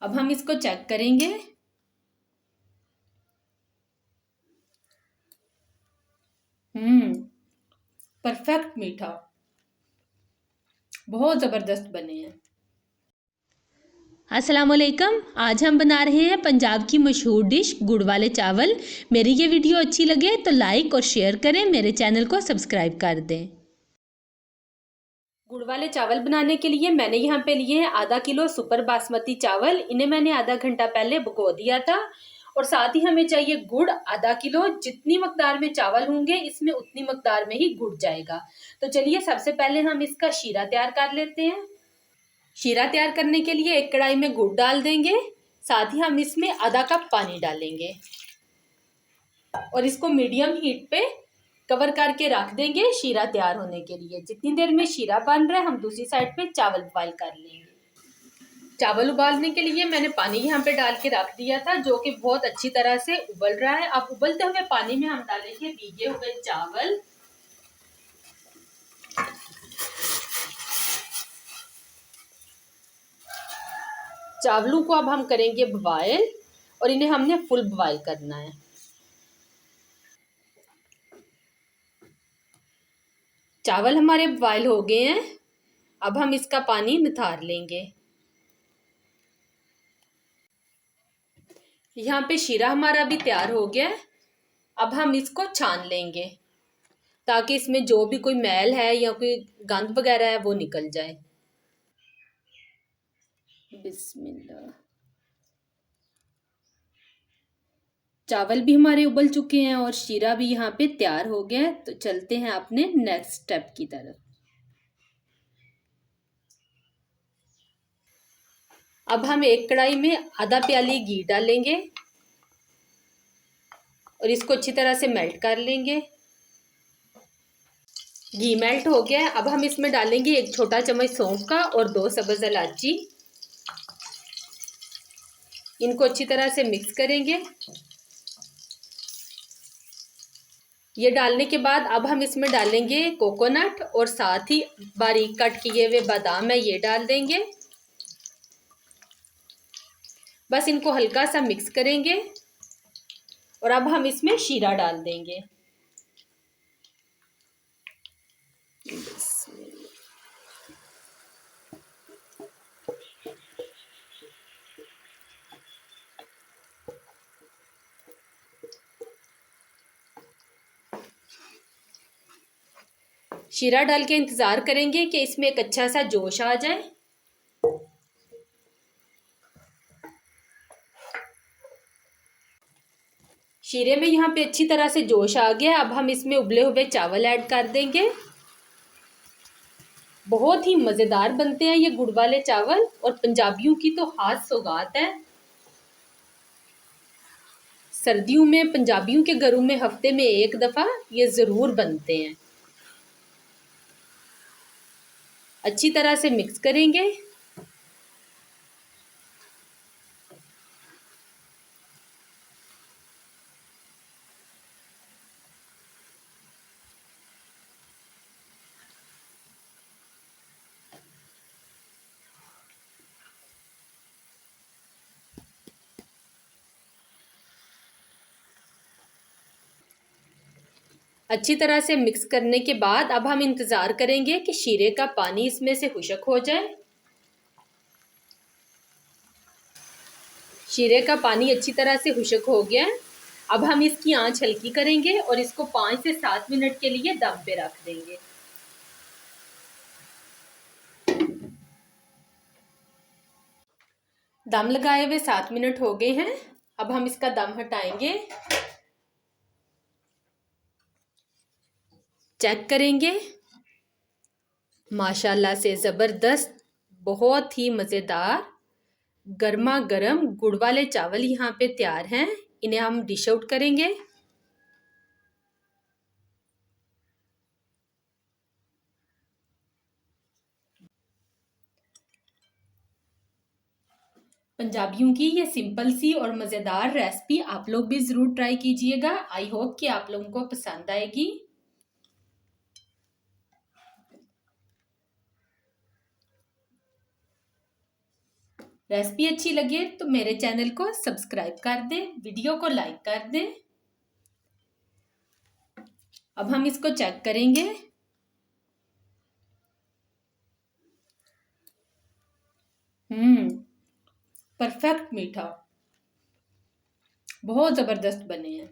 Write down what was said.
अब हम इसको चेक करेंगे। परफेक्ट मीठा, बहुत जबरदस्त बने हैं। अस्सलामुअलैकुम। आज हम बना रहे हैं पंजाब की मशहूर डिश गुड़ वाले चावल। मेरी ये वीडियो अच्छी लगे तो लाइक और शेयर करें, मेरे चैनल को सब्सक्राइब कर दें। गुड़ वाले चावल बनाने के लिए मैंने यहाँ पे लिए हैं आधा किलो सुपर बासमती चावल। इन्हें मैंने आधा घंटा पहले भिगो दिया था। और साथ ही हमें चाहिए गुड़ आधा किलो। जितनी मकदार में चावल होंगे इसमें उतनी मकदार में ही गुड़ जाएगा। तो चलिए सबसे पहले हम इसका शीरा तैयार कर लेते हैं। शीरा तैयार करने के लिए एक कढ़ाई में गुड़ डाल देंगे। साथ ही हम इसमें आधा कप पानी डालेंगे और इसको मीडियम हीट पे कवर करके रख देंगे शीरा तैयार होने के लिए। जितनी देर में शीरा बन रहा है हम दूसरी साइड पे चावल बॉईल कर लेंगे। चावल उबालने के लिए मैंने पानी यहाँ पे डाल के रख दिया था, जो कि बहुत अच्छी तरह से उबल रहा है। अब उबलते हुए पानी में हम डालेंगे भीगे हुए चावल। चावलों को अब हम करेंगे बॉईल और इन्हें हमने फुल बॉईल करना है। चावल हमारे बॉईल हो गए हैं। अब हम इसका पानी निथार लेंगे। यहाँ पे शीरा हमारा भी तैयार हो गया है। अब हम इसको छान लेंगे ताकि इसमें जो भी कोई मैल है या कोई गंद वगैरह है वो निकल जाए। बिस्मिल्लाह। चावल भी हमारे उबल चुके हैं और शीरा भी यहाँ पे तैयार हो गया है। तो चलते हैं अपने नेक्स्ट स्टेप की तरफ। अब हम एक कढ़ाई में आधा प्याली घी डालेंगे और इसको अच्छी तरह से मेल्ट कर लेंगे। घी मेल्ट हो गया है। अब हम इसमें डालेंगे एक छोटा चम्मच सौंफ का और 2 सब्ज इलायची। इनको अच्छी तरह से मिक्स करेंगे। ये डालने के बाद अब हम इसमें डालेंगे कोकोनट और साथ ही बारीक कट किए हुए बादाम है, ये डाल देंगे। बस इनको हल्का सा मिक्स करेंगे और अब हम इसमें शीरा डाल देंगे। शीरा डाल के इंतजार करेंगे कि इसमें एक अच्छा सा जोश आ जाए। शीरे में यहाँ पे अच्छी तरह से जोश आ गया। अब हम इसमें उबले हुए चावल ऐड कर देंगे। बहुत ही मज़ेदार बनते हैं ये गुड़ वाले चावल और पंजाबियों की तो खास सौगात है। सर्दियों में पंजाबियों के घरों में हफ्ते में एक दफ़ा ये ज़रूर बनते हैं। अच्छी तरह से मिक्स करेंगे। अच्छी तरह से मिक्स करने के बाद अब हम इंतज़ार करेंगे कि शीरे का पानी इसमें से खुश्क हो जाए। शीरे का पानी अच्छी तरह से खुश्क हो गया है। अब हम इसकी आंच हल्की करेंगे और इसको 5 से 7 मिनट के लिए दम पे रख देंगे। दम लगाए हुए 7 मिनट हो गए हैं। अब हम इसका दम हटाएंगे, चेक करेंगे। माशाल्लाह से ज़बरदस्त, बहुत ही मज़ेदार गर्मा गर्म गुड़ वाले चावल यहाँ पे तैयार हैं। इन्हें हम डिश आउट करेंगे। पंजाबियों की ये सिंपल सी और मज़ेदार रेसिपी आप लोग भी ज़रूर ट्राई कीजिएगा। आई होप कि आप लोगों को पसंद आएगी। रेसिपी अच्छी लगे तो मेरे चैनल को सब्सक्राइब कर दें, वीडियो को लाइक कर दें। अब हम इसको चेक करेंगे। परफेक्ट मीठा, बहुत जबरदस्त बने हैं।